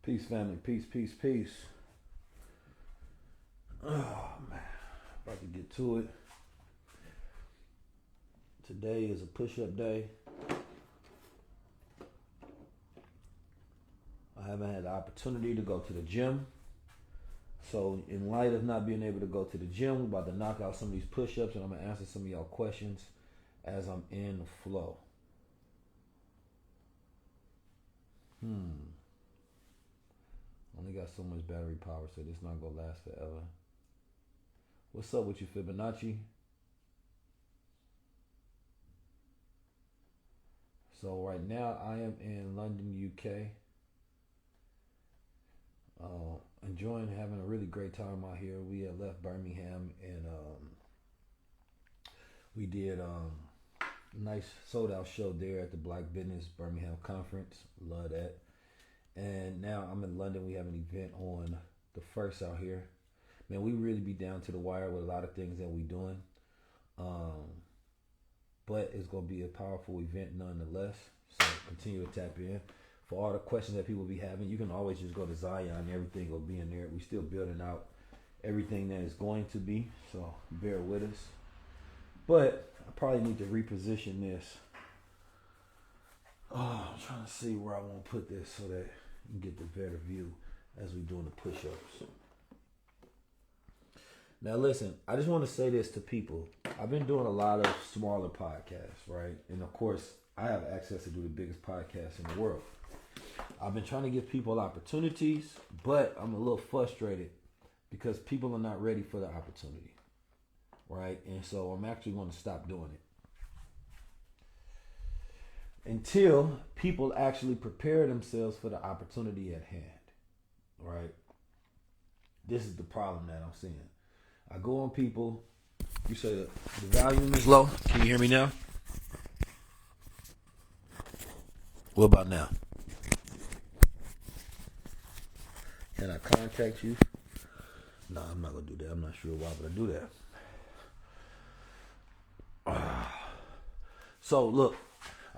Peace, family. Peace, peace, peace. Oh, man. About to get to it. Today is a push up day. I haven't had the opportunity to go to the gym. So, in light of not being able to go to the gym, we're about to knock out some of these push ups and I'm going to answer some of y'all questions as I'm in the flow. Only got so much battery power, so this not going to last forever. What's up with you, Fibonacci? So right now I am in London, UK. Enjoying having a really great time out here. We had left Birmingham and we did a nice sold out show there at the Black Business Birmingham Conference. Love that. And now I'm in London. We have an event on the 1st out here. Man, we really be down to the wire with a lot of things that we doing. But it's going to be a powerful event nonetheless. So continue to tap in. For all the questions that people be having, you can always just go to Zion. Everything will be in there. We still building out everything that is going to be. So bear with us. But I probably need to reposition this. Oh, I'm trying to see where I want to put this so that you can get the better view as we doing the push-ups. Now listen, I just want to say this to people. I've been doing a lot of smaller podcasts, right? And of course, I have access to do the biggest podcast in the world. I've been trying to give people opportunities, but I'm a little frustrated because people are not ready for the opportunity, right? And so I'm actually going to stop doing it until people actually prepare themselves for the opportunity at hand, right? This is the problem that I'm seeing. I go on people, you say the volume is low. Can you hear me now? What about now? Can I contact you? No, I'm not going to do that. I'm not sure why would I do that. So, look,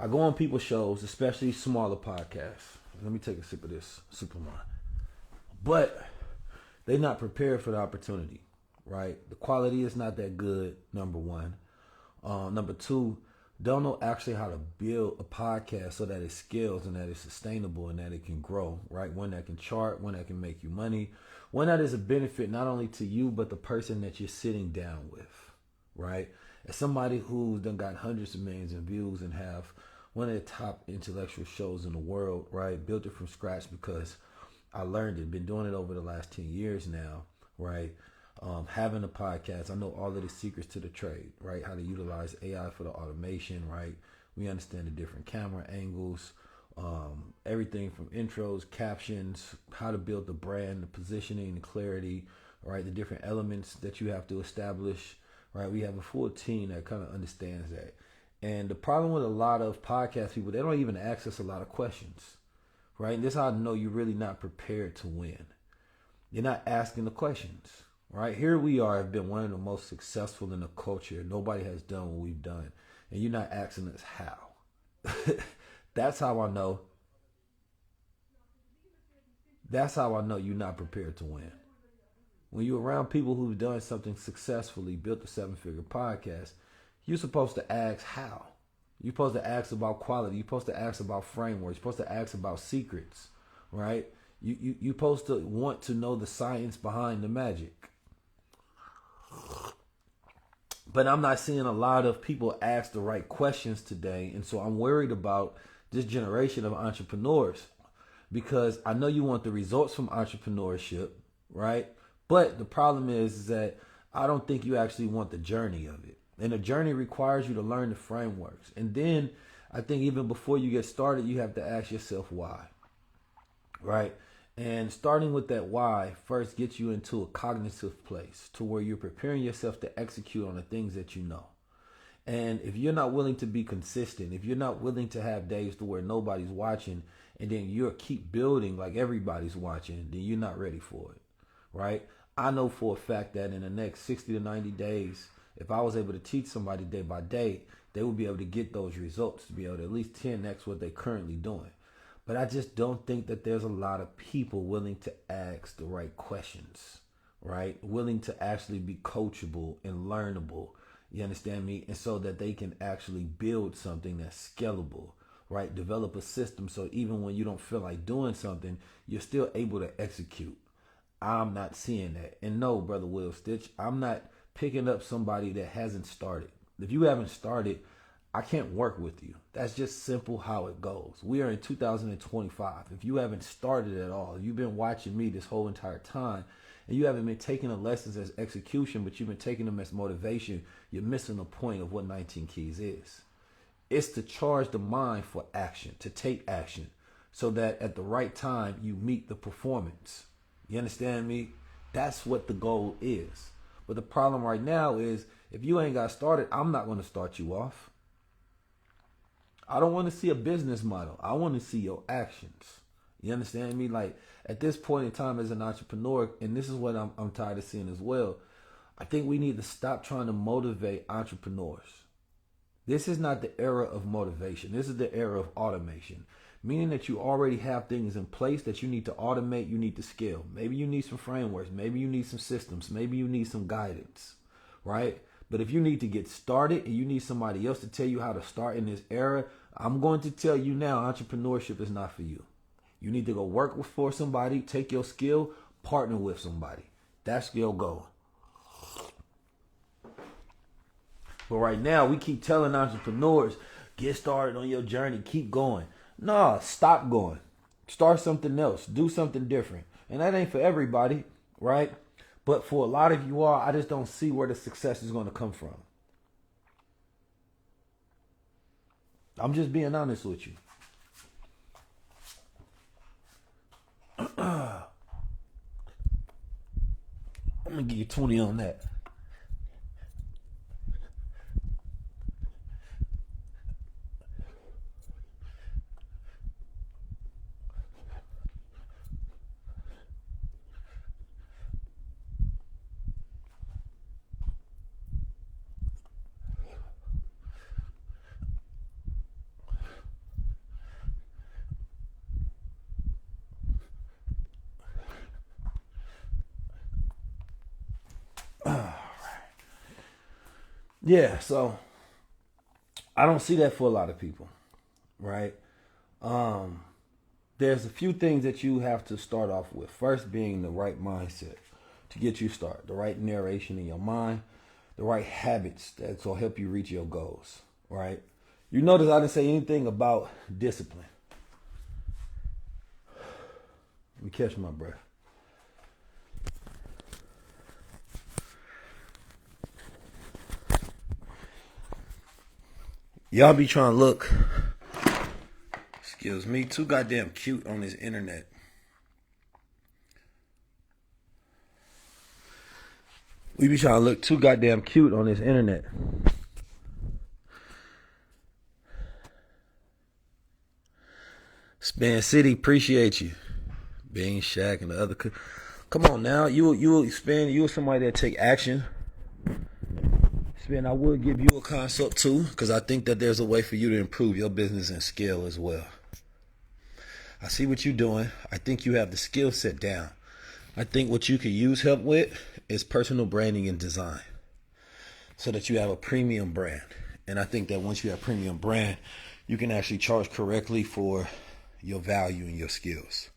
I go on people's shows, especially smaller podcasts. Let me take a sip of this Superman. But they're not prepared for the opportunity, right? The quality is not that good, number one. Number two, don't know actually how to build a podcast so that it scales and that it's sustainable and that it can grow, right? One that can chart, one that can make you money, one that is a benefit not only to you, but the person that you're sitting down with, right? As somebody who's done got hundreds of millions of views and have one of the top intellectual shows in the world, right? Built it from scratch because I learned it. Been doing it over the last 10 years now, right? Having a podcast, I know all of the secrets to the trade, right? How to utilize AI for the automation, right? We understand the different camera angles, everything from intros, captions, how to build the brand, the positioning, the clarity, right? The different elements that you have to establish, right? We have a full team that kind of understands that. And the problem with a lot of podcast people, they don't even access a lot of questions, right? And this is how I know you're really not prepared to win. You're not asking the questions. Right here we are, have been one of the most successful in the culture. Nobody has done what we've done, and you're not asking us how. That's how I know. That's how I know you're not prepared to win. When you're around people who've done something successfully, built a 7-figure podcast, you're supposed to ask how. You're supposed to ask about quality. You're supposed to ask about frameworks. You're supposed to ask about secrets, right? You're supposed to want to know the science behind the magic. But I'm not seeing a lot of people ask the right questions today. And so I'm worried about this generation of entrepreneurs because I know you want the results from entrepreneurship, right? But the problem is that I don't think you actually want the journey of it. And the journey requires you to learn the frameworks. And then I think even before you get started, you have to ask yourself why, right? And starting with that why first gets you into a cognitive place to where you're preparing yourself to execute on the things that you know. And if you're not willing to be consistent, if you're not willing to have days to where nobody's watching and then you'll keep building like everybody's watching, then you're not ready for it, right? I know for a fact that in the next 60 to 90 days, if I was able to teach somebody day by day, they would be able to get those results to be able to at least 10x what they're currently doing. But I just don't think that there's a lot of people willing to ask the right questions, right? Willing to actually be coachable and learnable. You understand me? And so that they can actually build something that's scalable, right? Develop a system so even when you don't feel like doing something, you're still able to execute. I'm not seeing that. And no, Brother Will Stitch, I'm not picking up somebody that hasn't started. If you haven't started, I can't work with you. That's just simple how it goes. We are in 2025. If you haven't started at all, if you've been watching me this whole entire time and you haven't been taking the lessons as execution, but you've been taking them as motivation, you're missing the point of what 19 Keys is. It's to charge the mind for action, to take action, so that at the right time you meet the performance. You understand me? That's what the goal is. But the problem right now is if you ain't got started, I'm not going to start you off. I don't want to see a business model. I want to see your actions. You understand me? Like at this point in time as an entrepreneur, and this is what I'm tired of seeing as well, I think we need to stop trying to motivate entrepreneurs. This is not the era of motivation. This is the era of automation, meaning that you already have things in place that you need to automate, you need to scale. Maybe you need some frameworks. Maybe you need some systems. Maybe you need some guidance, right? But if you need to get started and you need somebody else to tell you how to start in this era, I'm going to tell you now, entrepreneurship is not for you. You need to go work for somebody, take your skill, partner with somebody. That's your goal. But right now, we keep telling entrepreneurs, get started on your journey, keep going. No, stop going. Start something else. Do something different. And that ain't for everybody, right? But for a lot of you all, I just don't see where the success is going to come from. I'm just being honest with you. I'm going to give you 20 on that. Yeah, so I don't see that for a lot of people, right? There's a few things that you have to start off with. First being the right mindset to get you started, the right narration in your mind, the right habits that will help you reach your goals, right? You notice I didn't say anything about discipline. Let me catch my breath. Y'all be trying to look, excuse me, too goddamn cute on this internet. We be trying to look too goddamn cute on this internet. Span City, appreciate you. Being Shaq and the other. Come on now, you Span, you somebody that take action. Span, I would give you a consult too, because I think that there's a way for you to improve your business and scale as well. I see what you're doing. I think you have the skill set down. I think what you could use help with is personal branding and design, so that you have a premium brand. And I think that once you have premium brand, you can actually charge correctly for your value and your skills.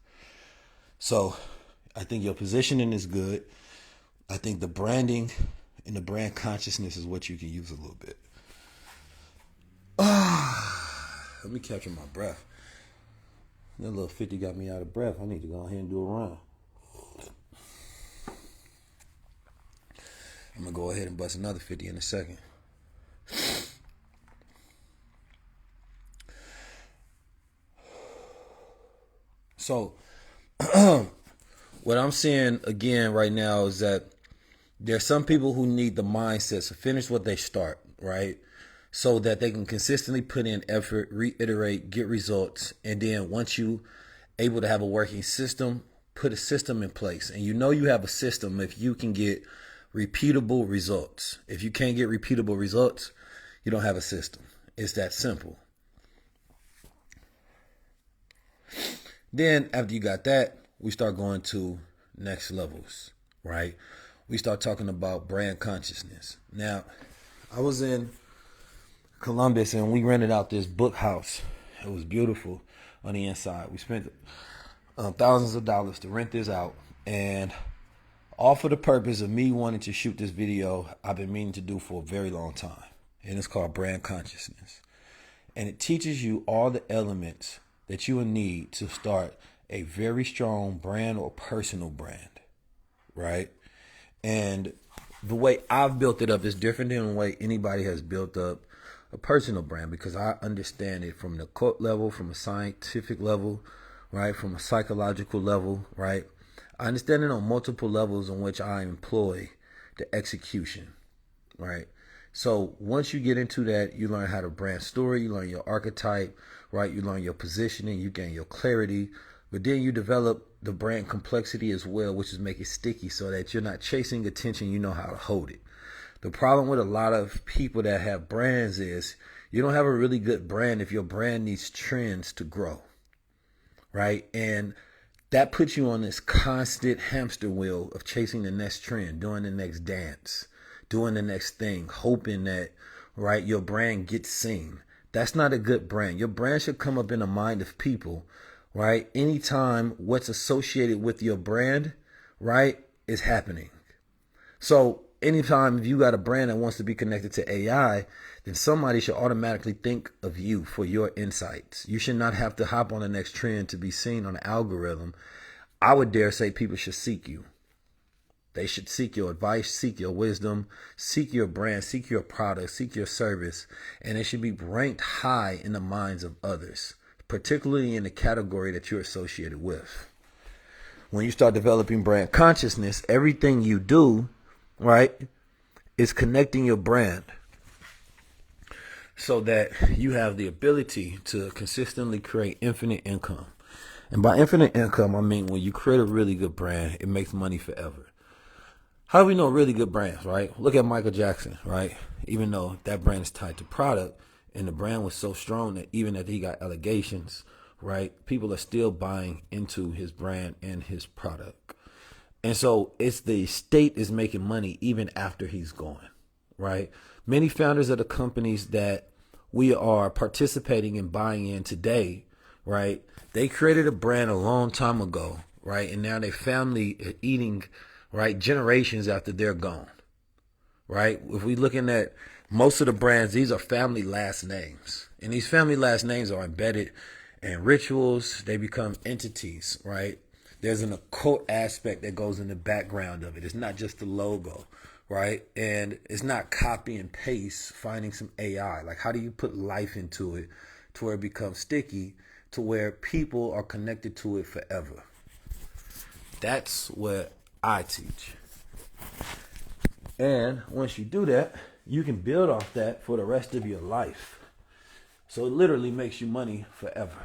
So I think your positioning is good. I think the branding and the brand consciousness is what you can use a little bit. Let me capture my breath. That little 50 got me out of breath. I need to go ahead and do a run. I'm going to go ahead and bust another 50 in a second. So, what I'm seeing again right now is that there's some people who need the mindset to finish what they start, right? So that they can consistently put in effort, reiterate, get results. And then once you able to have a working system, put a system in place. And you know you have a system if you can get repeatable results. If you can't get repeatable results, you don't have a system. It's that simple. Then after you got that, we start going to next levels, right? We start talking about brand consciousness. Now, I was in Columbus and we rented out this book house. It was beautiful on the inside. We spent thousands of dollars to rent this out, and all for the purpose of me wanting to shoot this video I've been meaning to do for a very long time. And it's called Brand Consciousness. And it teaches you all the elements that you will need to start a very strong brand or personal brand, right? And the way I've built it up is different than the way anybody has built up a personal brand, because I understand it from the cult level, from a scientific level, right? From a psychological level, right? I understand it on multiple levels in which I employ the execution, right? So once you get into that, you learn how to brand story, you learn your archetype, right? You learn your positioning, you gain your clarity, but then you develop the brand complexity as well, which is make it sticky so that you're not chasing attention, you know how to hold it. The problem with a lot of people that have brands is you don't have a really good brand if your brand needs trends to grow, right? And that puts you on this constant hamster wheel of chasing the next trend, doing the next dance, doing the next thing, hoping that, right, your brand gets seen. That's not a good brand. Your brand should come up in the mind of people, right? Anytime what's associated with your brand, right, is happening. So anytime if you got a brand that wants to be connected to AI, then somebody should automatically think of you for your insights. You should not have to hop on the next trend to be seen on the algorithm. I would dare say people should seek you. They should seek your advice, seek your wisdom, seek your brand, seek your product, seek your service, and it should be ranked high in the minds of others, particularly in the category that you're associated with. When you start developing brand consciousness, everything you do, right, is connecting your brand so that you have the ability to consistently create infinite income. And by infinite income, I mean when you create a really good brand, it makes money forever. How do we know really good brands, right? Look at Michael Jackson, right? Even though that brand is tied to product, and the brand was so strong that even if he got allegations, right, people are still buying into his brand and his product. And so it's the state is making money even after he's gone, right? Many founders of the companies that we are participating in buying in today, right, they created a brand a long time ago, right? And now their family are eating, right, generations after they're gone, right? If we looking at most of the brands, these are family last names. And these family last names are embedded in rituals. They become entities, right? There's an occult aspect that goes in the background of it. It's not just the logo, right? And it's not copy and paste, finding some AI. Like, how do you put life into it to where it becomes sticky, to where people are connected to it forever? That's what I teach. And once you do that, you can build off that for the rest of your life. So it literally makes you money forever.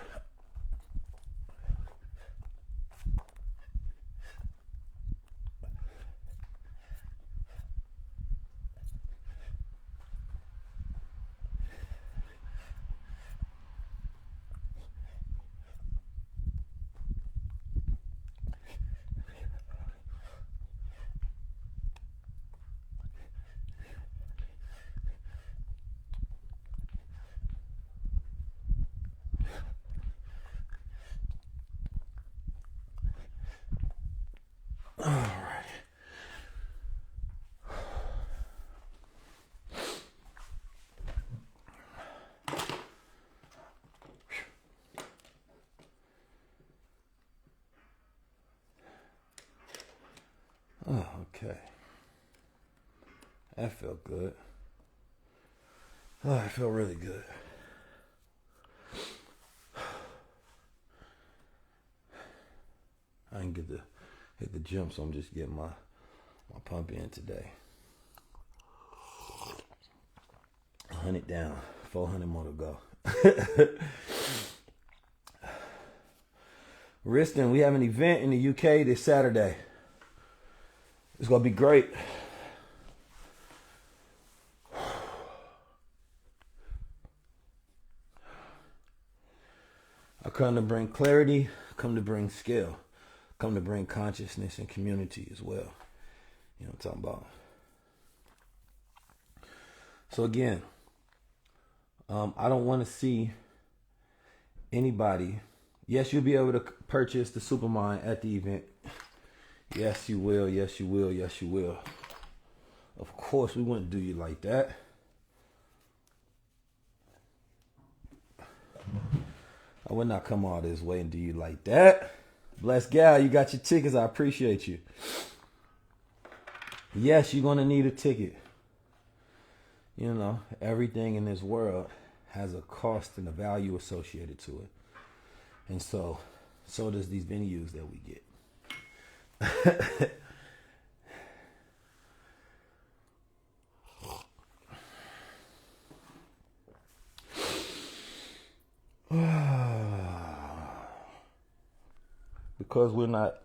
All right. Oh, okay. That felt good. Oh, I felt really good. I didn't get to hit the gym, so I'm just getting my pump in today. 100 down, 400 more to go. Riston, we have an event in the UK this Saturday. It's going to be great. I come to bring clarity, come to bring scale, come to bring consciousness and community as well. You know what I'm talking about? So again, I don't want to see anybody. Yes, you'll be able to purchase the Supermind at the event. Yes, you will. Yes, you will. Yes, you will. Of course, we wouldn't do you like that. I would not come all this way and do you like that. Bless gal, you got your tickets. I appreciate you. Yes, you're going to need a ticket. You know, everything in this world has a cost and a value associated to it. And so does these venues that we get. Because we're not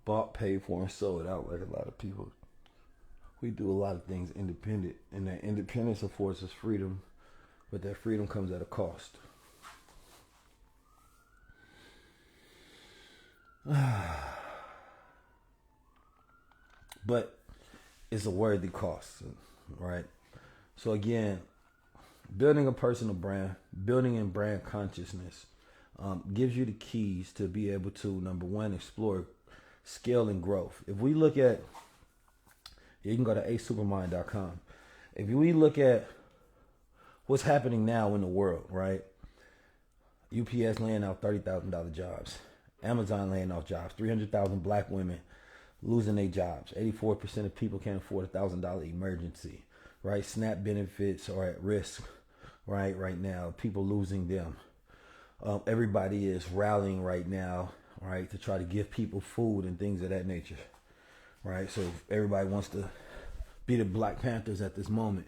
bought, paid for, and sold out like a lot of people. We do a lot of things independent, and that independence affords us freedom, but that freedom comes at a cost. But it's a worthy cost, right? So again, building a personal brand, building in brand consciousness, gives you the keys to be able to, number one, explore scale and growth. If we look at, you can go to asupermind.com. If we look at what's happening now in the world, right? UPS laying out $30,000 jobs. Amazon laying off jobs. 300,000 black women losing their jobs. 84% of people can't afford a $1,000 emergency, right? SNAP benefits are at risk, right now. People losing them. Everybody is rallying right now, right, to try to give people food and things of that nature, right? So everybody wants to be the Black Panthers at this moment,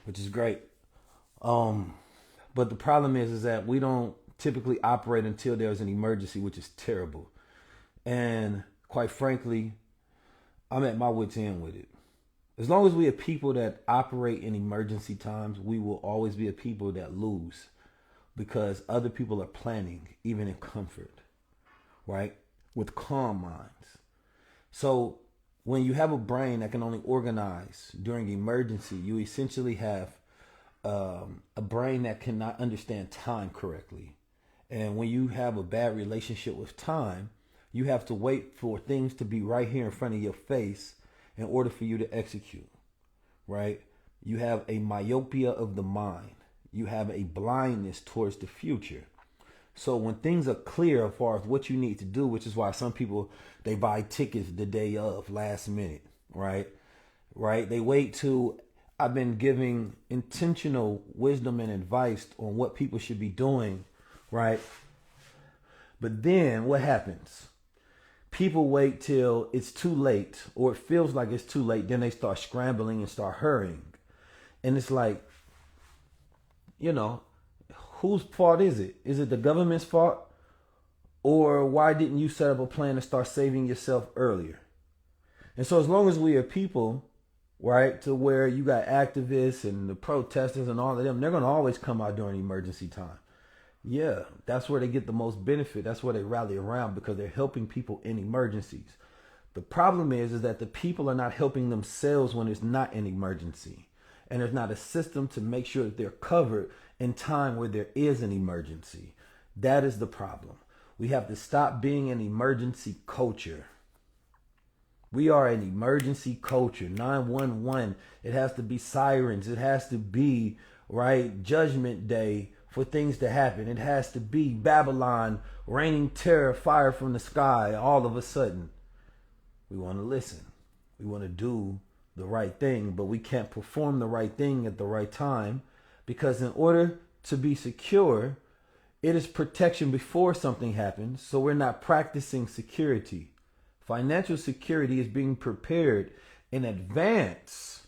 which is great. But the problem is that we don't typically operate until there's an emergency, which is terrible. And quite frankly, I'm at my wit's end with it. As long as we are people that operate in emergency times, we will always be a people that lose, because other people are planning, even in comfort, right? With calm minds. So when you have a brain that can only organize during emergency, you essentially have a brain that cannot understand time correctly. And when you have a bad relationship with time, you have to wait for things to be right here in front of your face in order for you to execute, right? You have a myopia of the mind. You have a blindness towards the future. So when things are clear as far as what you need to do, which is why some people, they buy tickets the day of, last minute, right? They wait till I've been giving intentional wisdom and advice on what people should be doing, right? But then what happens? People wait till it's too late, or it feels like it's too late. Then they start scrambling and start hurrying. And it's like, you know, whose fault is it? Is it the government's fault? Or why didn't you set up a plan to start saving yourself earlier? And so as long as we are people, right, to where you got activists and the protesters and all of them, they're going to always come out during emergency time. Yeah, that's where they get the most benefit. That's where they rally around, because they're helping people in emergencies. The problem is that the people are not helping themselves when it's not an emergency. And there's not a system to make sure that they're covered in time where there is an emergency. That is the problem. We have to stop being an emergency culture. We are an emergency culture. 911. It has to be sirens. It has to be, right, Judgment Day for things to happen. It has to be Babylon raining terror, fire from the sky. All of a sudden, we want to listen. We want to do the right thing, but we can't perform the right thing at the right time, because in order to be secure, it is protection before something happens. So we're not practicing security. Financial security is being prepared in advance,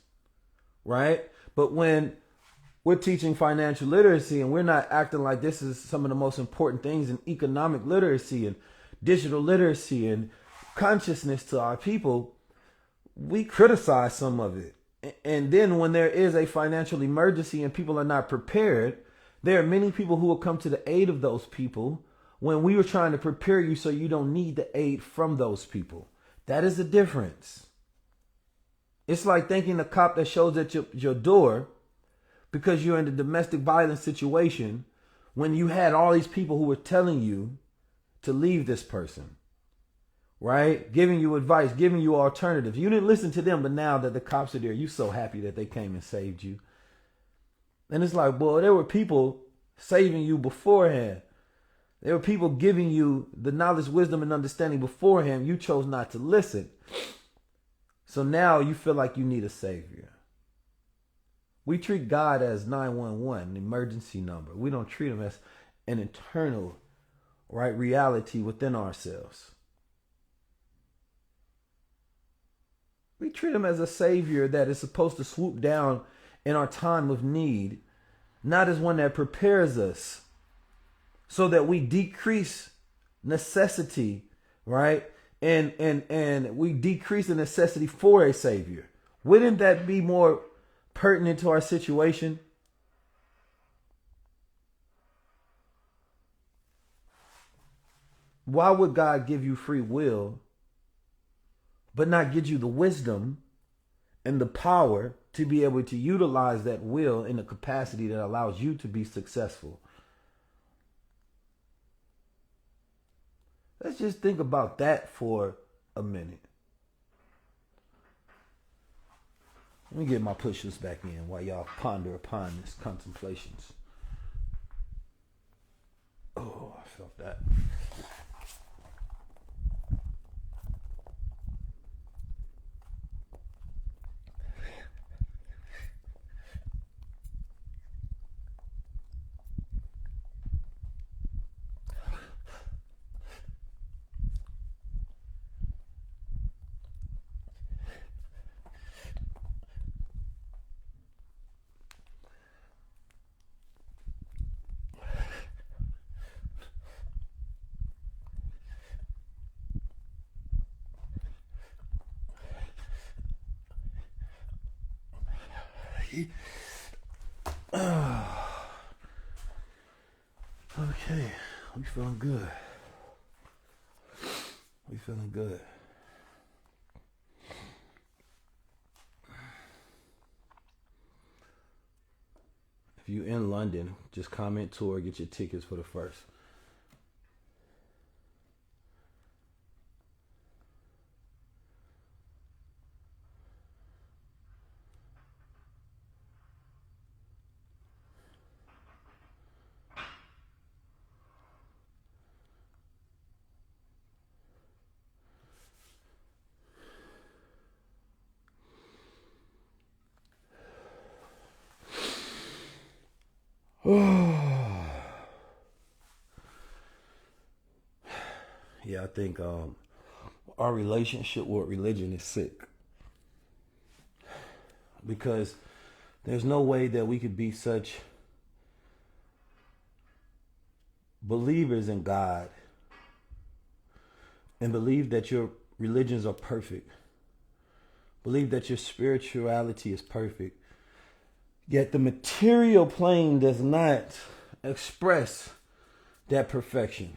right? But when we're teaching financial literacy and we're not acting like this is some of the most important things in economic literacy and digital literacy and consciousness to our people, we criticize some of it. And then when there is a financial emergency and people are not prepared, there are many people who will come to the aid of those people when we were trying to prepare you so you don't need the aid from those people. That is the difference. It's like thanking the cop that shows at your door because you're in a domestic violence situation when you had all these people who were telling you to leave this person, right? Giving you advice, giving you alternatives. You didn't listen to them, but now that the cops are there, you're so happy that they came and saved you. And it's like, boy, there were people saving you beforehand. There were people giving you the knowledge, wisdom, and understanding beforehand. You chose not to listen. So now you feel like you need a savior. We treat God as 911, an emergency number. We don't treat him as an internal, right, reality within ourselves. We treat him as a savior that is supposed to swoop down in our time of need, not as one that prepares us so that we decrease necessity, right? And we decrease the necessity for a savior. Wouldn't that be more pertinent to our situation? Why would God give you free will, but not give you the wisdom and the power to be able to utilize that will in a capacity that allows you to be successful? Let's just think about that for a minute. Let me get my push-ups back in while y'all ponder upon this contemplations. Oh, I felt that. Okay, we feeling good. We feeling good. If you in London, just comment tour, get your tickets for the first. Yeah, I think our relationship with religion is sick. Because there's no way that we could be such believers in God and believe that your religions are perfect. Believe that your spirituality is perfect. Yet the material plane does not express that perfection.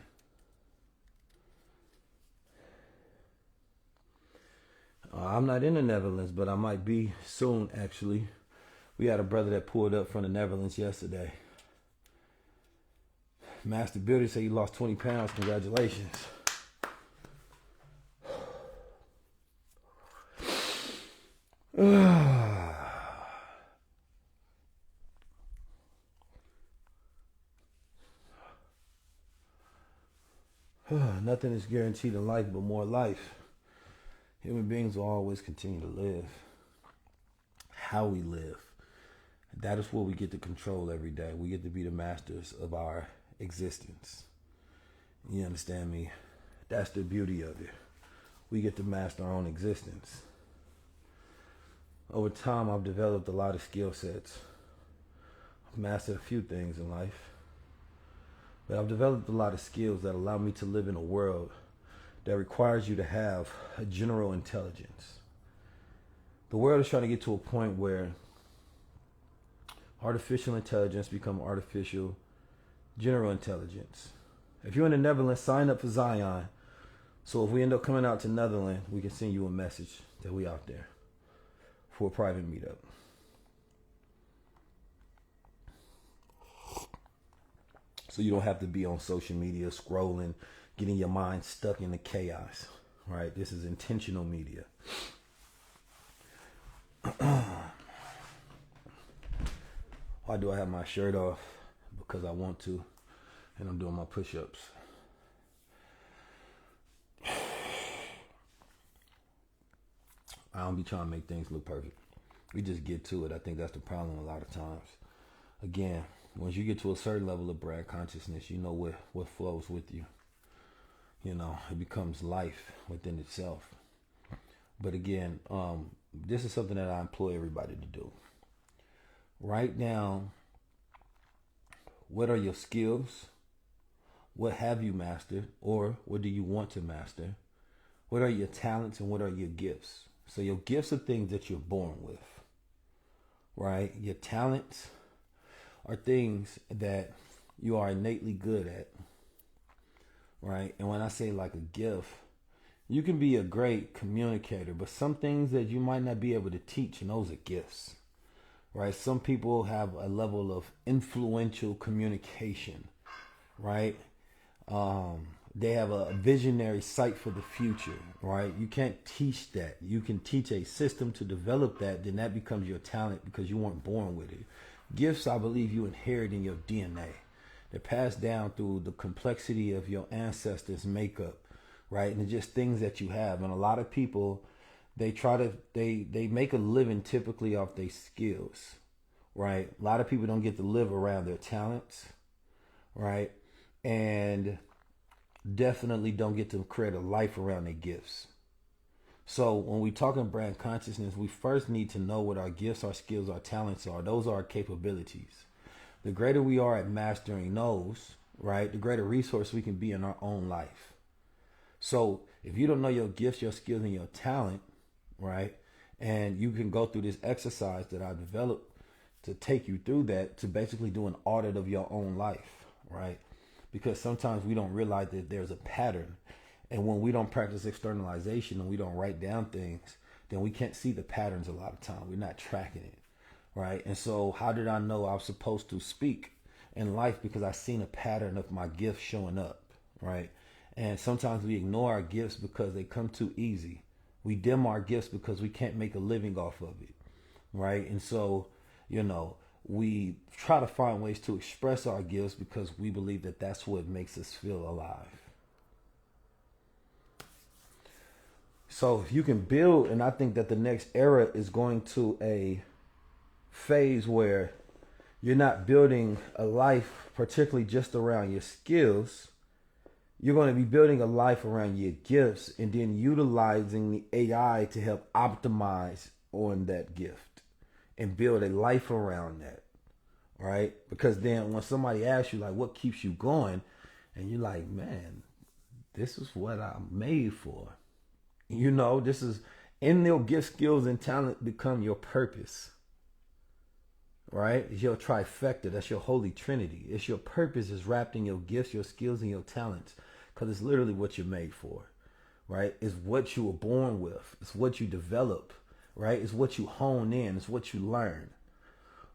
I'm not in the Netherlands, but I might be soon, actually. We had a brother that pulled up from the Netherlands yesterday. Master Builder said he lost 20 pounds. Congratulations. Nothing is guaranteed in life but more life. Human beings will always continue to live. How we live. That is what we get to control every day. We get to be the masters of our existence. You understand me? That's the beauty of it. We get to master our own existence. Over time, I've developed a lot of skill sets. I've mastered a few things in life. But I've developed a lot of skills that allow me to live in a world that requires you to have a general intelligence. The world is trying to get to a point where artificial intelligence become artificial general intelligence. If you're in the Netherlands, sign up for Zion. So if we end up coming out to Netherlands, we can send you a message that we out there for a private meetup. So you don't have to be on social media scrolling, getting your mind stuck in the chaos. Right? This is intentional media. Why do I have my shirt off? Because I want to, and I'm doing my push-ups. I don't be trying to make things look perfect. We just get to it. I think that's the problem a lot of times. Again, once you get to a certain level of brand consciousness, you know what flows with you. You know, it becomes life within itself. But again, this is something that I employ everybody to do. Write down, what are your skills? What have you mastered? Or what do you want to master? What are your talents and what are your gifts? So your gifts are things that you're born with, right? Your talents are things that you are innately good at, right? And when I say like a gift, you can be a great communicator, but some things that you might not be able to teach, and those are gifts, right? Some people have a level of influential communication, right? They have a visionary sight for the future, right? You can't teach that. You can teach a system to develop that, then that becomes your talent because you weren't born with it. Gifts, I believe, you inherit in your DNA. They're passed down through the complexity of your ancestors' makeup, right? And just things that you have. And a lot of people, they make a living typically off their skills, right? A lot of people don't get to live around their talents, right? And definitely don't get to create a life around their gifts. So when we talk in brand consciousness, we first need to know what our gifts, our skills, our talents are. Those are our capabilities. The greater we are at mastering those, right, the greater resource we can be in our own life. So if you don't know your gifts, your skills, and your talent, right, and you can go through this exercise that I've developed to take you through that, to basically do an audit of your own life, right? Because sometimes we don't realize that there's a pattern. And when we don't practice externalization and we don't write down things, then we can't see the patterns a lot of time. We're not tracking it, right? And so how did I know I was supposed to speak in life? Because I seen a pattern of my gifts showing up, right? And sometimes we ignore our gifts because they come too easy. We dim our gifts because we can't make a living off of it, right? And so, you know, we try to find ways to express our gifts because we believe that that's what makes us feel alive. So if you can build, and I think that the next era is going to a phase where you're not building a life particularly just around your skills. You're going to be building a life around your gifts and then utilizing the AI to help optimize on that gift and build a life around that, right? Because then when somebody asks you, like, what keeps you going? And you're like, man, this is what I'm made for. You know, this is, in your gift, skills, and talent become your purpose, right? It's your trifecta. That's your holy trinity. It's your purpose is wrapped in your gifts, your skills, and your talents, because it's literally what you're made for, right? It's what you were born with. It's what you develop, right? It's what you hone in. It's what you learn,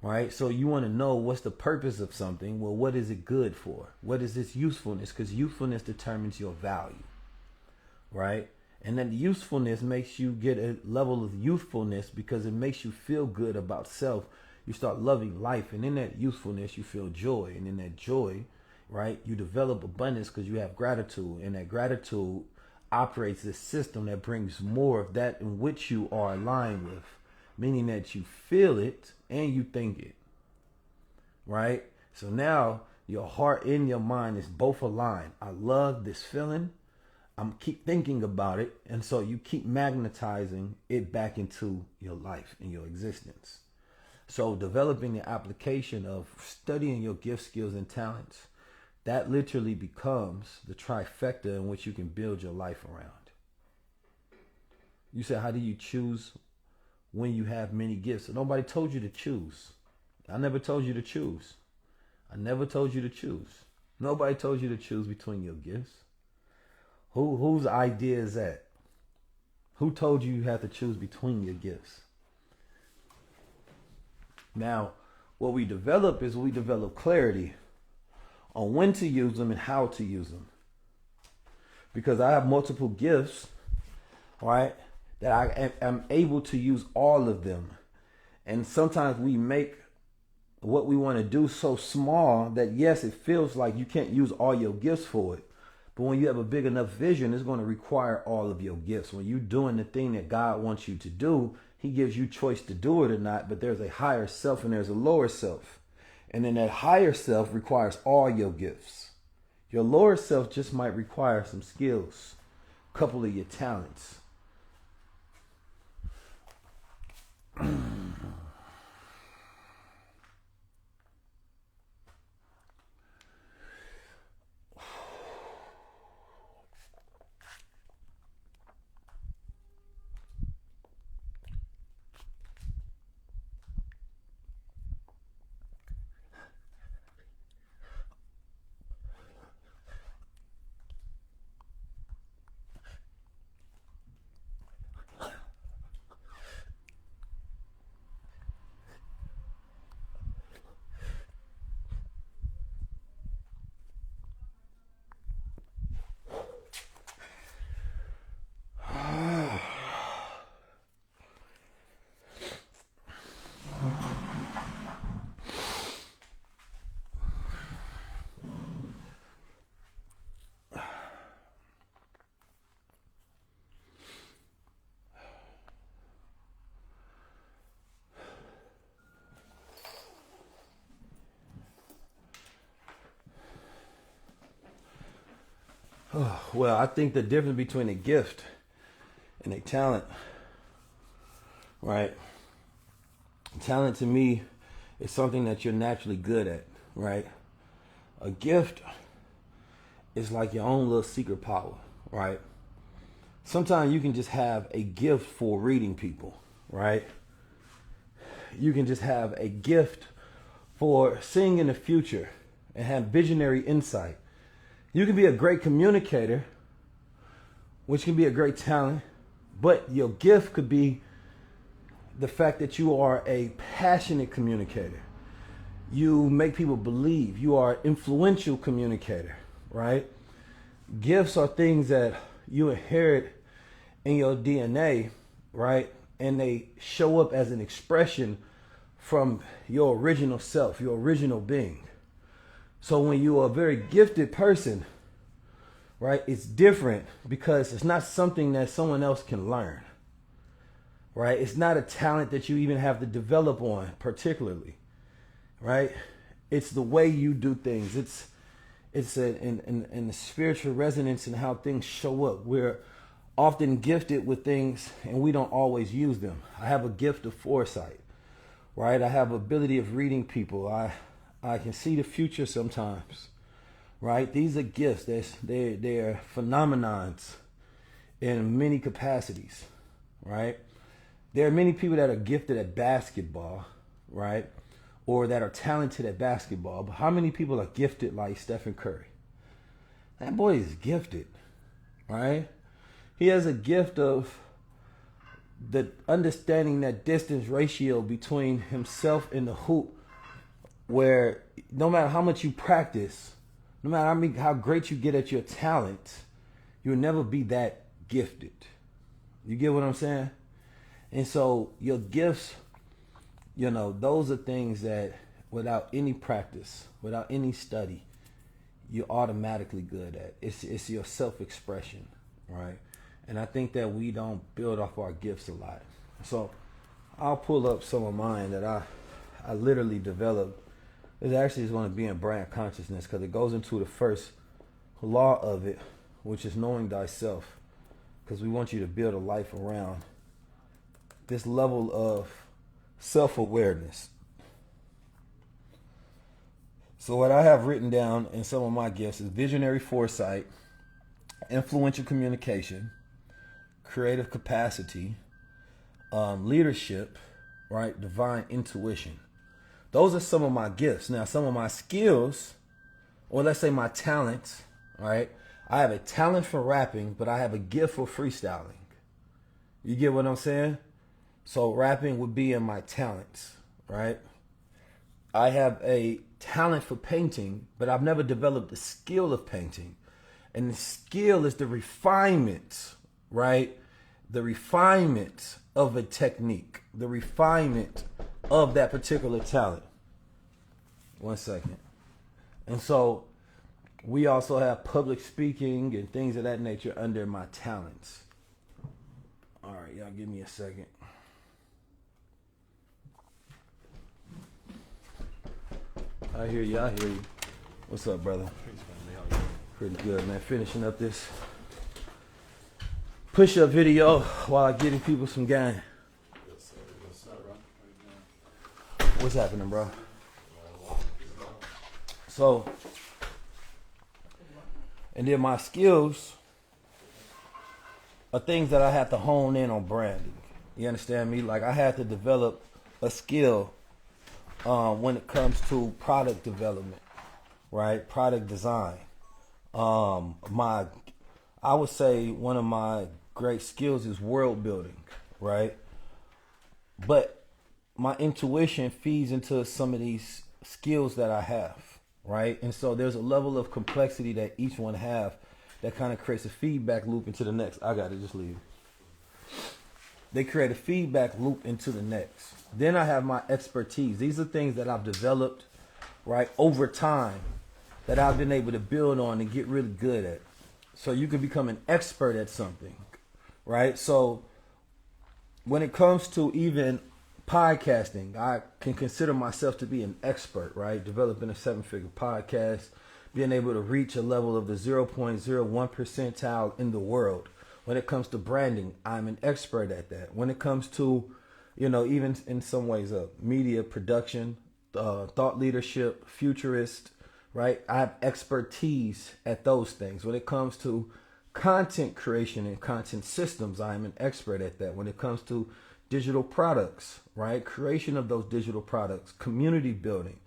right? So you want to know what's the purpose of something. Well, what is it good for? What is its usefulness? Because usefulness determines your value, right? And then the usefulness makes you get a level of youthfulness because it makes you feel good about self. You start loving life. And in that usefulness, you feel joy. And in that joy, right, you develop abundance because you have gratitude. And that gratitude operates this system that brings more of that in which you are aligned with. Meaning that you feel it and you think it, right? So now your heart and your mind is both aligned. I love this feeling. I'm keep thinking about it, and so you keep magnetizing it back into your life and your existence. So developing the application of studying your gifts, skills, and talents, that literally becomes the trifecta in which you can build your life around. You say, how do you choose when you have many gifts? Nobody told you to choose. I never told you to choose. I never told you to choose. Nobody told you to choose between your gifts. Whose idea is that? Who told you have to choose between your gifts? Now, what we develop is we develop clarity on when to use them and how to use them. Because I have multiple gifts, right, that I am able to use all of them. And sometimes we make what we want to do so small that, yes, it feels like you can't use all your gifts for it. But when you have a big enough vision, it's going to require all of your gifts. When you're doing the thing that God wants you to do, he gives you choice to do it or not, but there's a higher self and there's a lower self. And then that higher self requires all your gifts. Your lower self just might require some skills, a couple of your talents. Well, I think the difference between a gift and a talent, right? Talent to me is something that you're naturally good at, right? A gift is like your own little secret power, right? Sometimes you can just have a gift for reading people, right? You can just have a gift for seeing in the future and have visionary insight. You can be a great communicator, which can be a great talent, but your gift could be the fact that you are a passionate communicator. You make people believe. You are an influential communicator, right? Gifts are things that you inherit in your DNA, right? And they show up as an expression from your original self, your original being. So when you are a very gifted person, right, it's different because it's not something that someone else can learn, right? It's not a talent that you even have to develop on particularly, right? It's the way you do things. It's in the spiritual resonance and how things show up. We're often gifted with things and we don't always use them. I have a gift of foresight, right? I have ability of reading people. I can see the future sometimes, right? These are gifts. They're phenomenons in many capacities, right? There are many people that are gifted at basketball, right? Or that are talented at basketball. But how many people are gifted like Stephen Curry? That boy is gifted, right? He has a gift of the understanding that distance ratio between himself and the hoop, where no matter how much you practice, no matter how great you get at your talent, you'll never be that gifted. You get what I'm saying? And so your gifts, those are things that without any practice, without any study, you're automatically good at. It's your self-expression, right? And I think that we don't build off our gifts a lot. So I'll pull up some of mine that I literally developed. It actually is going to be in brand consciousness because it goes into the first law of it, which is knowing thyself. Because we want you to build a life around this level of self-awareness. So what I have written down in some of my gifts is visionary foresight, influential communication, creative capacity, leadership, right? Divine intuition. Those are some of my gifts. Now, some of my skills or let's say my talents, right? I have a talent for rapping, but I have a gift for freestyling. You get what I'm saying? So rapping would be in my talents, right? I have a talent for painting, but I've never developed the skill of painting. And the skill is the refinement, right? The refinement of a technique, the refinement of that particular talent. 1 second. And so we also have public speaking and things of that nature under my talents. All right, y'all give me a second. I hear you. What's up, brother? Pretty good, man. Finishing up this push-up video while I'm getting people some game. What's happening, bro? So, and then my skills are things that I have to hone in on branding. You understand me? Like I had to develop a skill when it comes to product development, right? Product design. I would say one of my great skills is world building, right? But my intuition feeds into some of these skills that I have, right? And so there's a level of complexity that each one have that kind of creates a feedback loop into the next. I got it, just leave. They create a feedback loop into the next. Then I have my expertise. These are things that I've developed, right, over time that I've been able to build on and get really good at. So you can become an expert at something, right? So when it comes to even podcasting, I can consider myself to be an expert, right? Developing a 7-figure podcast, being able to reach a level of the 0.01 percentile in the world. When it comes to branding, I'm an expert at that. When it comes to, even in some ways, media production, thought leadership, futurist, right? I have expertise at those things. When it comes to content creation and content systems, I am an expert at that. When it comes to digital products, right? Creation of those digital products, community building,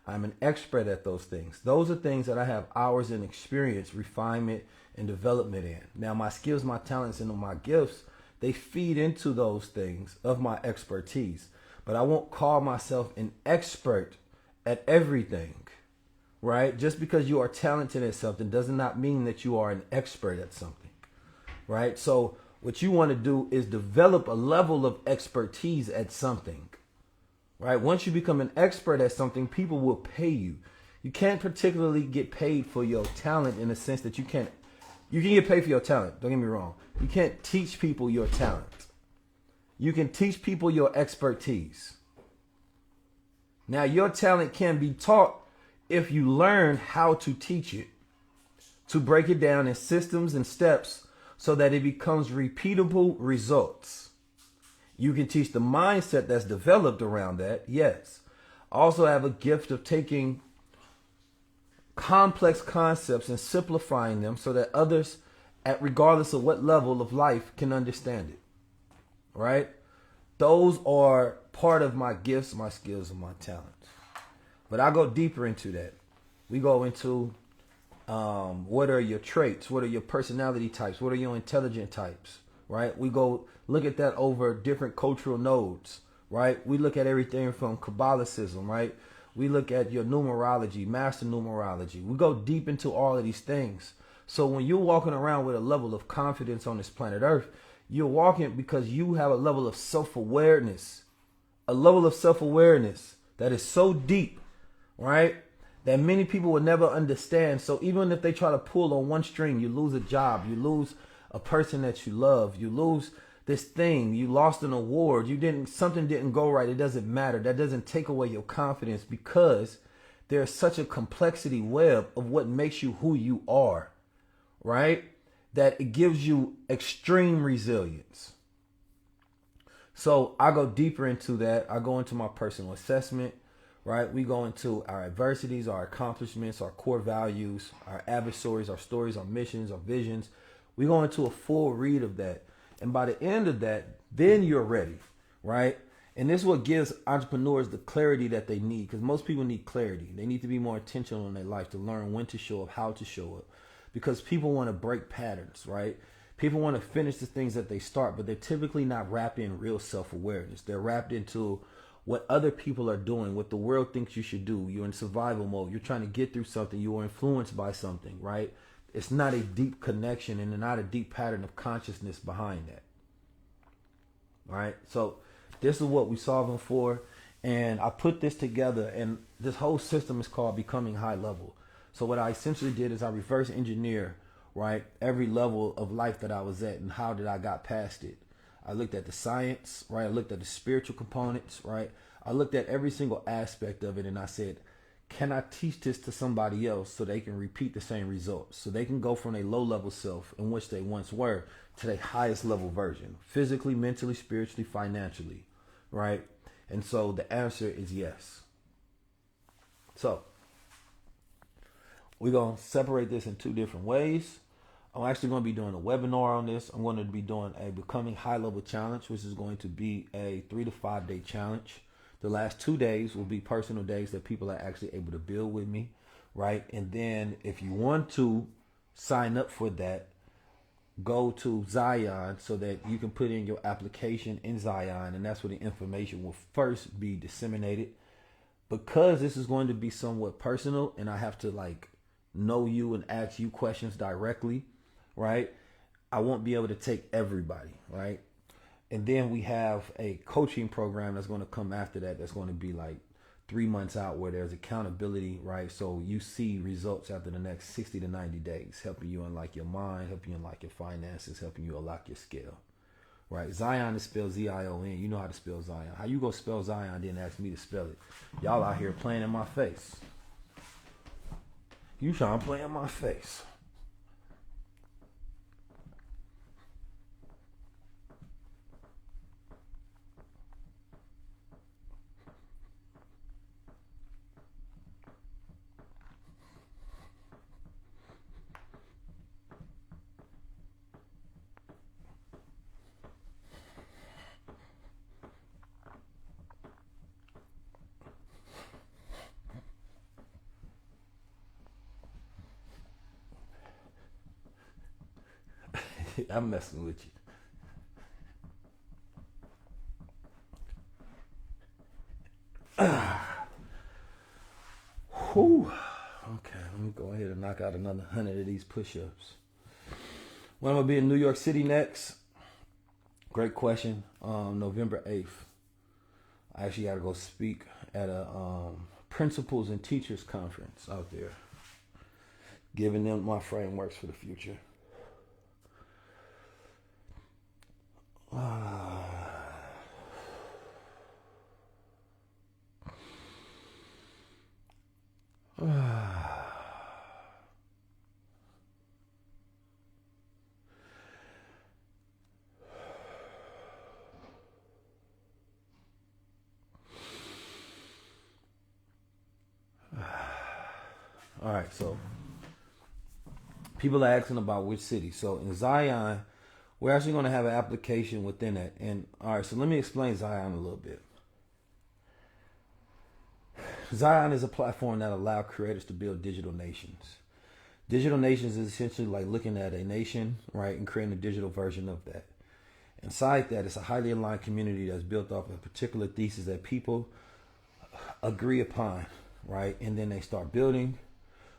I'm an expert at those things. Those are things that I have hours in experience, refinement, and development in. Now, my skills, my talents, and my gifts, they feed into those things of my expertise. But I won't call myself an expert at everything, right? Just because you are talented at something does not mean that you are an expert at something, right? So what you want to do is develop a level of expertise at something, right? Once you become an expert at something, people will pay you. You can't particularly get paid for your talent in the sense that you can get paid for your talent. Don't get me wrong. You can't teach people your talent. You can teach people your expertise. Now, your talent can be taught if you learn how to teach it, to break it down in systems and steps so that it becomes repeatable results. You can teach the mindset that's developed around that, yes. Also have a gift of taking complex concepts and simplifying them so that others, regardless of what level of life, can understand it, right? Those are part of my gifts, my skills, and my talents. But I go deeper into that. We go into what are your traits? What are your personality types? What are your intelligent types? Right? We go look at that over different cultural nodes. Right? We look at everything from Kabbalicism. Right? We look at your numerology, master numerology. We go deep into all of these things. So when you're walking around with a level of confidence on this planet Earth, you're walking because you have a level of self-awareness. A level of self-awareness that is so deep, right, that many people will never understand. So even if they try to pull on one string, you lose a job, you lose a person that you love, you lose this thing, you lost an award, something didn't go right, it doesn't matter. That doesn't take away your confidence because there's such a complexity web of what makes you who you are, right? That it gives you extreme resilience. So I go deeper into that. I go into my personal assessment, right? We go into our adversities, our accomplishments, our core values, our adversaries, our stories, our missions, our visions. We go into a full read of that. And by the end of that, then you're ready, right? And this is what gives entrepreneurs the clarity that they need, because most people need clarity. They need to be more intentional in their life to learn when to show up, how to show up, because people want to break patterns, right? People want to finish the things that they start, but they're typically not wrapped in real self-awareness. They're wrapped into what other people are doing, what the world thinks you should do. You're in survival mode. You're trying to get through something. You are influenced by something, right? It's not a deep connection and not a deep pattern of consciousness behind that. All right. So this is what we're solving for. And I put this together, and this whole system is called Becoming High Level. So what I essentially did is I reverse engineer, right, every level of life that I was at and how did I got past it. I looked at the science, right? I looked at the spiritual components, right? I looked at every single aspect of it, and I said, can I teach this to somebody else so they can repeat the same results? So they can go from a low level self in which they once were to their highest level version, physically, mentally, spiritually, financially, right? And so the answer is yes. So we're going to separate this in two different ways. I'm actually going to be doing a webinar on this. I'm going to be doing a Becoming High Level Challenge, which is going to be a 3 to 5 day challenge. The last 2 days will be personal days that people are actually able to build with me, right? And then if you want to sign up for that, go to Zion so that you can put in your application in Zion, and that's where the information will first be disseminated. Because this is going to be somewhat personal and I have to know you and ask you questions directly, right? I won't be able to take everybody, right? And then we have a coaching program that's going to come after that. That's going to be 3 months out, where there's accountability, right? So you see results after the next 60 to 90 days, helping you unlock your mind, helping you unlock your finances, helping you unlock your skill, right? Zion is spelled Z-I-O-N. You know how to spell Zion. How you go spell Zion, then ask me to spell it? Y'all out here playing in my face. You trying to play in my face. I'm messing with you. Whew. Okay, let me go ahead and knock out another 100 of these push-ups. When I'm gonna be in New York City next? Great question. November 8th. I actually gotta go speak at a principals and teachers conference out there, giving them my frameworks for the future. All right, so people are asking about which city. So in Zion, we're actually going to have an application within that. And all right, so let me explain Zion a little bit. Zion is a platform that allows creators to build digital nations. Digital nations is essentially like looking at a nation, right, and creating a digital version of that. Inside that, it's a highly aligned community that's built off of a particular thesis that people agree upon, right? And then they start building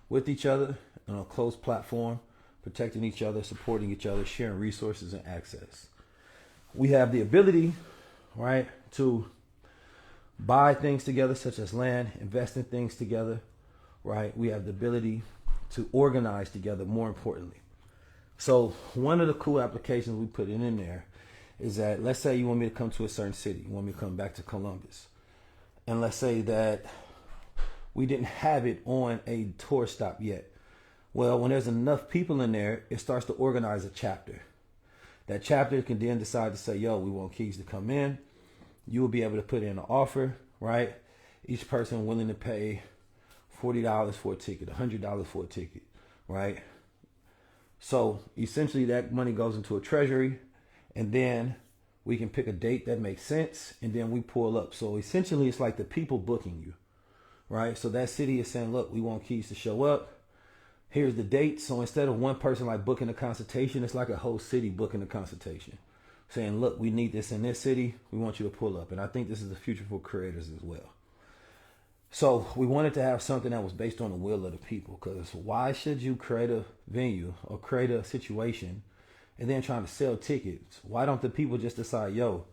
with each other on a closed platform, protecting each other, supporting each other, sharing resources and access. We have the ability, right, to buy things together, such as land, invest in things together, right? We have the ability to organize together, more importantly. So one of the cool applications we put in there is that, let's say you want me to come to a certain city. You want me to come back to Columbus. And let's say that we didn't have it on a tour stop yet. Well, when there's enough people in there, it starts to organize a chapter. That chapter can then decide to say, yo, we want Keys to come in. You will be able to put in an offer, right? Each person willing to pay $40 for a ticket, $100 for a ticket, right? So essentially that money goes into a treasury, and then We can pick a date that makes sense, and then we pull up. So essentially, it's like the people booking you, right? So that city is saying, look, we want Keys to show up. Here's the date. So instead of one person like booking a consultation, it's like a whole city booking a consultation, saying, look, we need this in this city. We want you to pull up. And I think this is the future for creators as well. So we wanted to have something that was based on the will of the people, because why should you create a venue or create a situation and then trying to sell tickets? Why don't the people just decide, yo,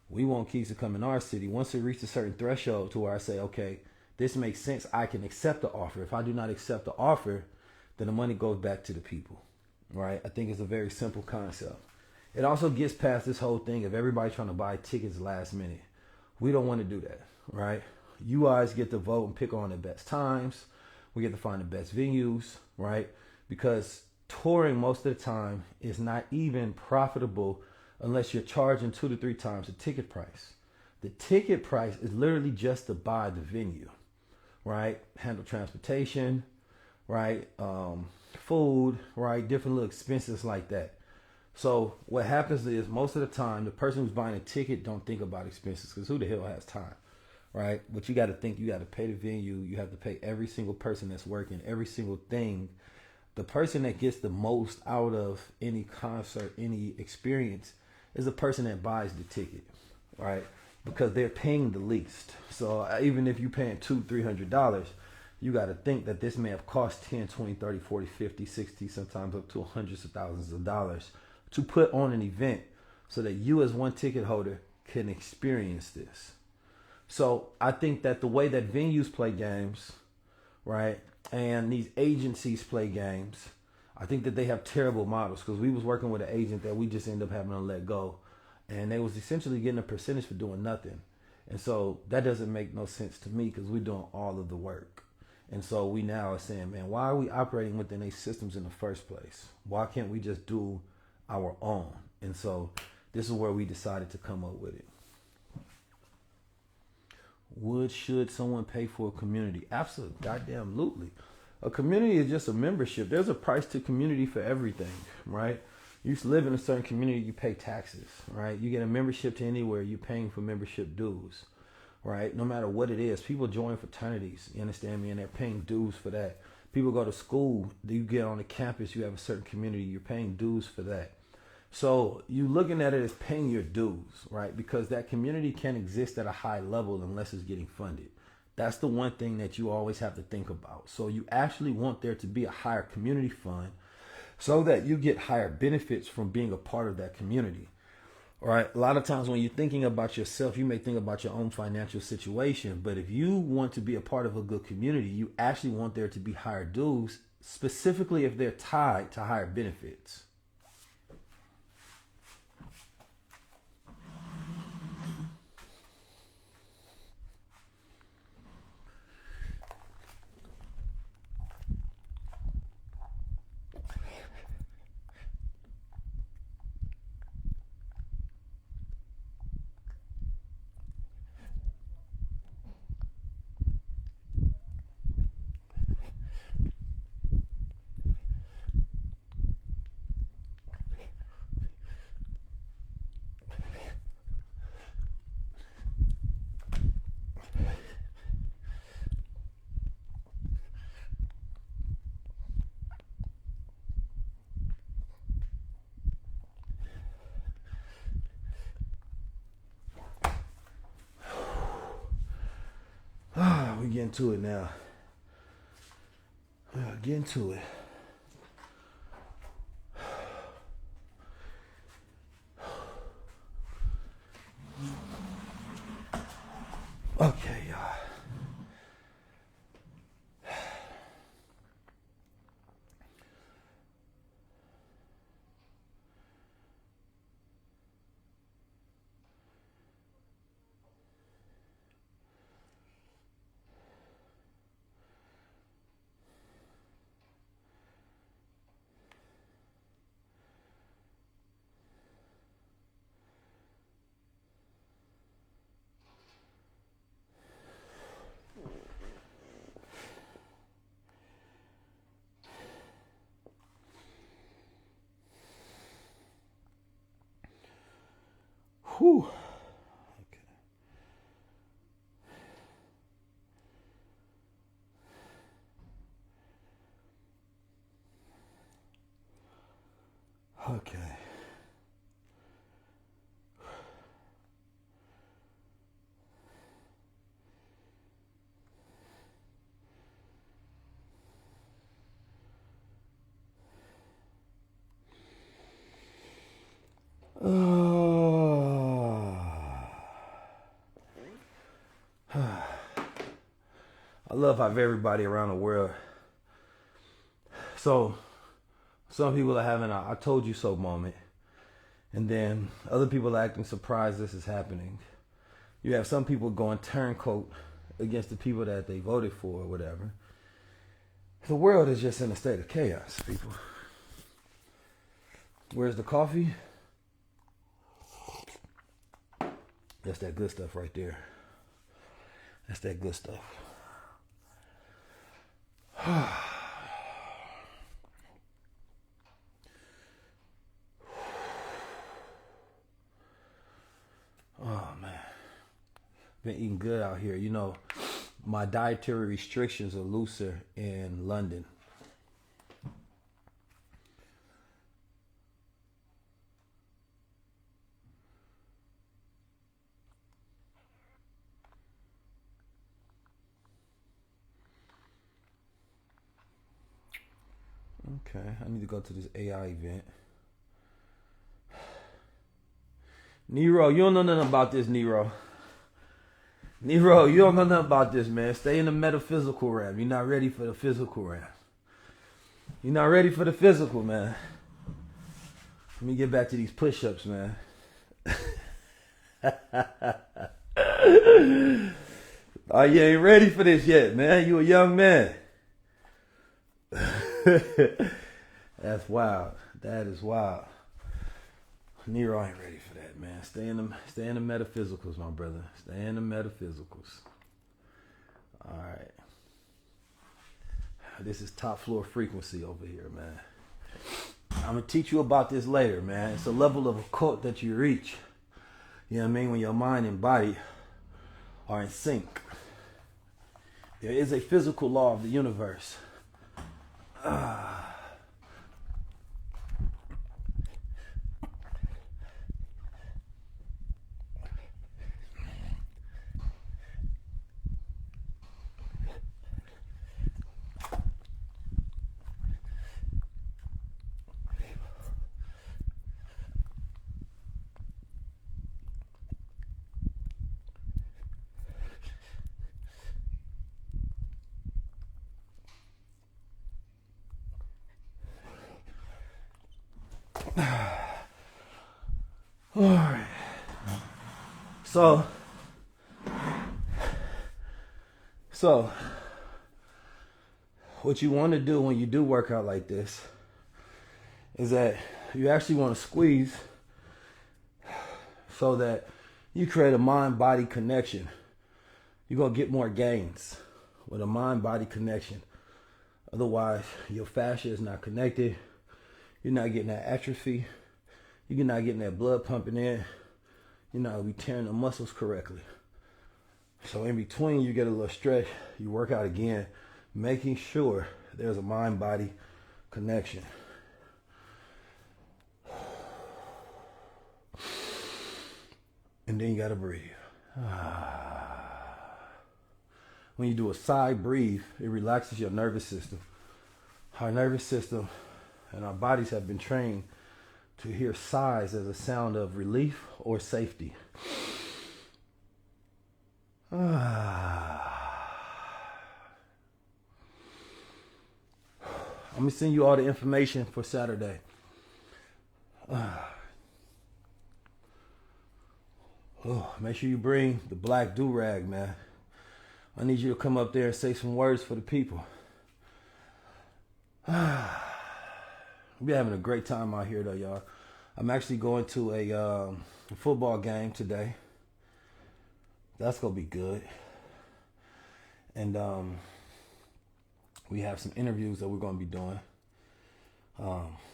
we want Keys to come in our city? Once it reaches a certain threshold to where I say, okay, this makes sense, I can accept the offer. If I do not accept the offer, then the money goes back to the people, right? I think it's a very simple concept. It also gets past this whole thing of everybody trying to buy tickets last minute. We don't want to do that, right? You guys get to vote and pick on the best times. We get to find the best venues, right? Because touring most of the time is not even profitable unless you're charging 2 to 3 times the ticket price. The ticket price is literally just to buy the venue, right? Handle transportation, right? Food, right? Different little expenses like that. So what happens is most of the time, the person who's buying a ticket don't think about expenses, because who the hell has time, right? But you got to think, you got to pay the venue. You have to pay every single person that's working, every single thing. The person that gets the most out of any concert, any experience, is the person that buys the ticket, right? Because they're paying the least. So even if you're paying $200-$300, you got to think that this may have cost 10, 20, 30, 40, 50, 60, sometimes up to hundreds of thousands of dollars to put on an event so that you as one ticket holder can experience this. So I think that the way that venues play games, right, and these agencies play games, I think that they have terrible models, because we was working with an agent that we just ended up having to let go, and they was essentially getting a percentage for doing nothing. And so that doesn't make no sense to me, because we're doing all of the work. And so we now are saying, man, why are we operating within these systems in the first place? Why can't we just do our own? And so this is where we decided to come up with it. Should someone pay for a community? Absolutely, goddamn. A community is just a membership. There's a price to community for everything, right? You live in a certain community, you pay taxes, right? You get a membership to anywhere, you're paying for membership dues, right? No matter what it is. People join fraternities, you understand me, and they're paying dues for that. People go to school, you get on the campus, you have a certain community, you're paying dues for that. So you looking at it as paying your dues, right? Because that community can't exist at a high level unless it's getting funded. That's the one thing that you always have to think about. So you actually want there to be a higher community fund so that you get higher benefits from being a part of that community. All right. A lot of times when you're thinking about yourself, you may think about your own financial situation. But if you want to be a part of a good community, you actually want there to be higher dues, specifically if they're tied to higher benefits. We get into it now. Get into it. Okay, y'all. Whew. Okay. I love how everybody around the world. So, some people are having a "I told you so" moment, and then other people are acting surprised this is happening. You have some people going turncoat against the people that they voted for or whatever. The world is just in a state of chaos, people. Where's the coffee? That's that good stuff right there. That's that good stuff. Oh man, been eating good out here. You know, my dietary restrictions are looser in London. Okay, I need to go to this AI event. Nero, you don't know nothing about this, Nero. Nero, you don't know nothing about this, man. Stay in the metaphysical realm. You're not ready for the physical realm. You're not ready for the physical, man. Let me get back to these push-ups, man. Oh, you ain't ready for this yet, man. You a young man. That's wild. That is wild. Nero ain't ready for that, man. Stay in the metaphysicals, my brother. Stay in the metaphysicals. All right. This is top floor frequency over here, man. I'm gonna teach you about this later, man. It's a level of occult that you reach. You know what I mean? When your mind and body are in sync. There is a physical law of the universe. All right. So, what you want to do when you do work out like this is that you actually want to squeeze so that you create a mind-body connection. You're going to get more gains with a mind-body connection. Otherwise, your fascia is not connected. You're not getting that atrophy. You're not getting that blood pumping in. You're not be tearing the muscles correctly. So in between, you get a little stretch. You work out again, making sure there's a mind-body connection. And then you got to breathe. When you do a side breathe, it relaxes your nervous system. Our nervous system and our bodies have been trained to hear sighs as a sound of relief or safety. I'm going to send you all the information for Saturday. Make sure you bring the black do-rag, man. I need you to come up there and say some words for the people. We're having a great time out here, though, y'all. I'm actually going to a football game today. That's going to be good. And we have some interviews that we're going to be doing.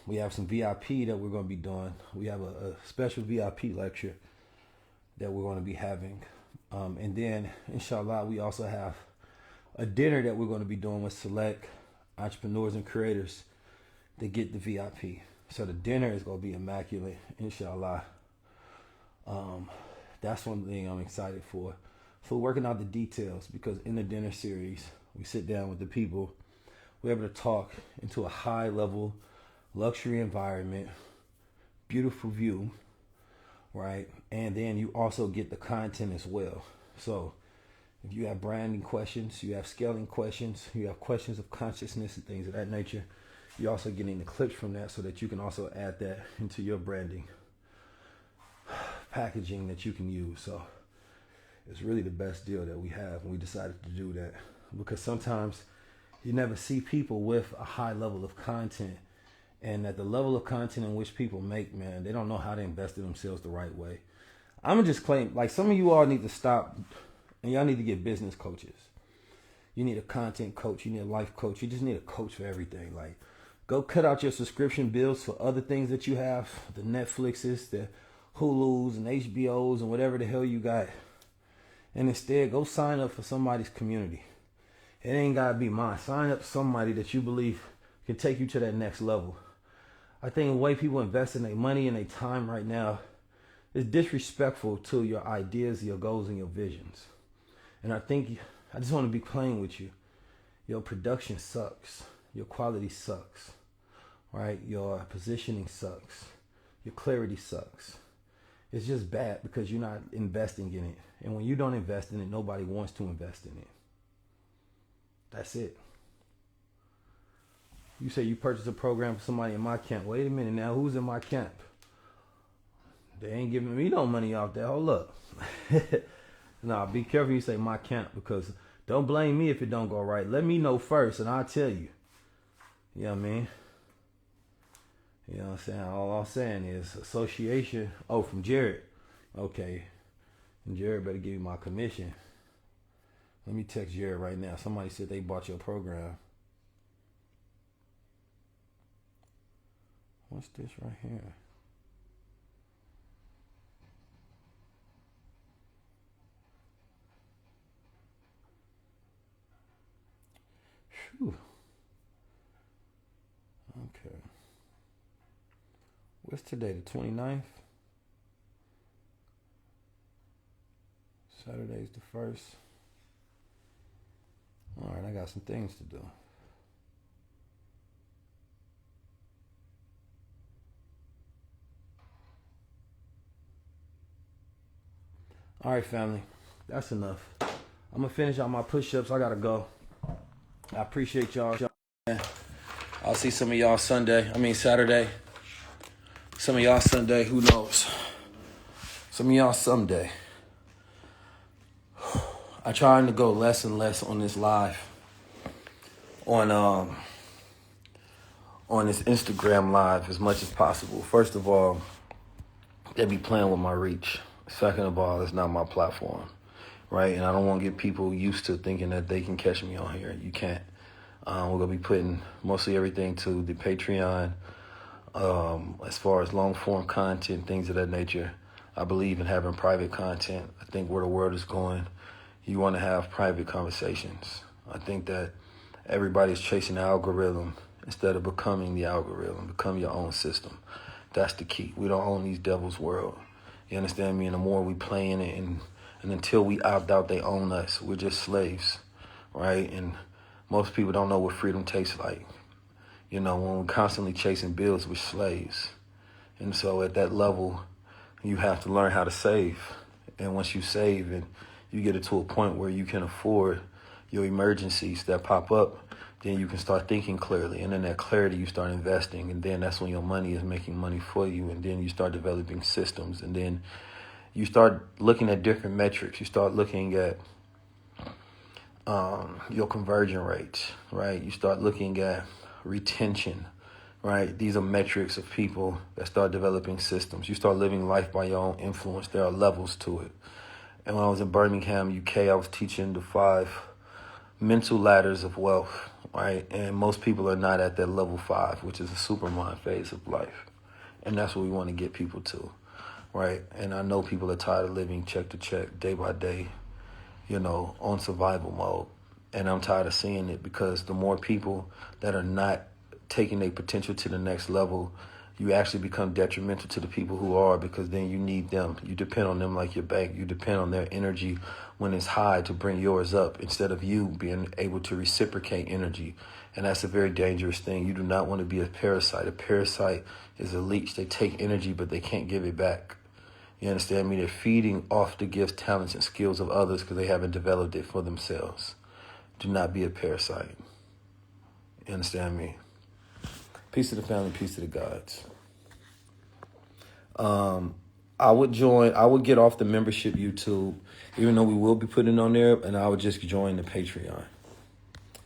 We have some VIP that we're going to be doing. We have a special VIP lecture that we're going to be having. And then, inshallah, we also have a dinner that we're going to be doing with select entrepreneurs and creators that get the VIP. So the dinner is going to be immaculate, inshallah. That's one thing I'm excited for. So we're working out the details, because in the dinner series, we sit down with the people. We're able to talk into a high level luxury environment, beautiful view, right? And then you also get the content as well. So if you have branding questions, you have scaling questions, you have questions of consciousness and things of that nature, you're also getting the clips from that so that you can also add that into your branding packaging that you can use. So it's really the best deal that we have, and we decided to do that because sometimes you never see people with a high level of content, and at the level of content in which people make, man, they don't know how to invest in themselves the right way. I'm gonna just claim, like, some of you all need to stop, and y'all need to get business coaches. You need a content coach, you need a life coach, you just need a coach for everything. Like, go cut out your subscription bills for other things that you have, the Netflixes, the Hulus and HBOs and whatever the hell you got. And instead, go sign up for somebody's community. It ain't gotta be mine. Sign up for somebody that you believe can take you to that next level. I think the way people invest in their money and their time right now is disrespectful to your ideas, your goals, and your visions. And I just want to be plain with you. Your production sucks. Your quality sucks. Right? Your positioning sucks. Your clarity sucks. It's just bad because you're not investing in it. And when you don't invest in it, nobody wants to invest in it. That's it. You say you purchased a program for somebody in my camp. Wait a minute now, who's in my camp? They ain't giving me no money off that. Hold up. Nah, be careful you say my camp, because don't blame me if it don't go right. Let me know first and I'll tell you. You know what I mean? You know what I'm saying? All I'm saying is association. Oh, from Jared. Okay. And Jared better give me my commission. Let me text Jared right now. Somebody said they bought your program. What's this right here? Whew. Okay. What's today? The 29th? Saturday's the 1st. Alright, I got some things to do. Alright, family. That's enough. I'm going to finish out my push-ups. I got to go. I appreciate y'all. I'll see some of y'all Saturday. Some of y'all Sunday. Who knows? Some of y'all someday. I'm trying to go less and less on this live. On this Instagram live as much as possible. First of all, they be playing with my reach. Second of all, it's not my platform. Right? And I don't want to get people used to thinking that they can catch me on here. You can't. We're going to be putting mostly everything to the Patreon. As far as long form content, things of that nature. I believe in having private content. I think where the world is going, you want to have private conversations. I think that everybody's chasing the algorithm instead of becoming the algorithm. Become your own system. That's the key. We don't own these devil's world. You understand me? And the more we play in it, and until we opt out, they own us. We're just slaves, right? And most people don't know what freedom tastes like. You know, when we're constantly chasing bills, we're slaves. And so at that level, you have to learn how to save. And once you save and you get it to a point where you can afford your emergencies that pop up, then you can start thinking clearly. And in that clarity, you start investing. And then that's when your money is making money for you. And then you start developing systems. And then you start looking at different metrics. You start looking at your conversion rates, right? You start looking at retention, right? These are metrics of people that start developing systems. You start living life by your own influence. There are levels to it. And when I was in Birmingham, UK, I was teaching the 5 mental ladders of wealth, right? And most people are not at that level 5, which is a supermind phase of life. And that's what we want to get people to. right? And I know people are tired of living check to check, day by day, on survival mode. And I'm tired of seeing it, because the more people that are not taking their potential to the next level, you actually become detrimental to the people who are, because then you need them. You depend on them like your bank. You depend on their energy when it's high to bring yours up, instead of you being able to reciprocate energy. And that's a very dangerous thing. You do not want to be a parasite. A parasite is a leech. They take energy, but they can't give it back. You understand me? They're feeding off the gifts, talents, and skills of others because they haven't developed it for themselves. Do not be a parasite. You understand me? Peace to the family, peace to the gods. I would get off the membership YouTube, even though we will be putting it on there, and I would just join the Patreon.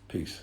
Peace.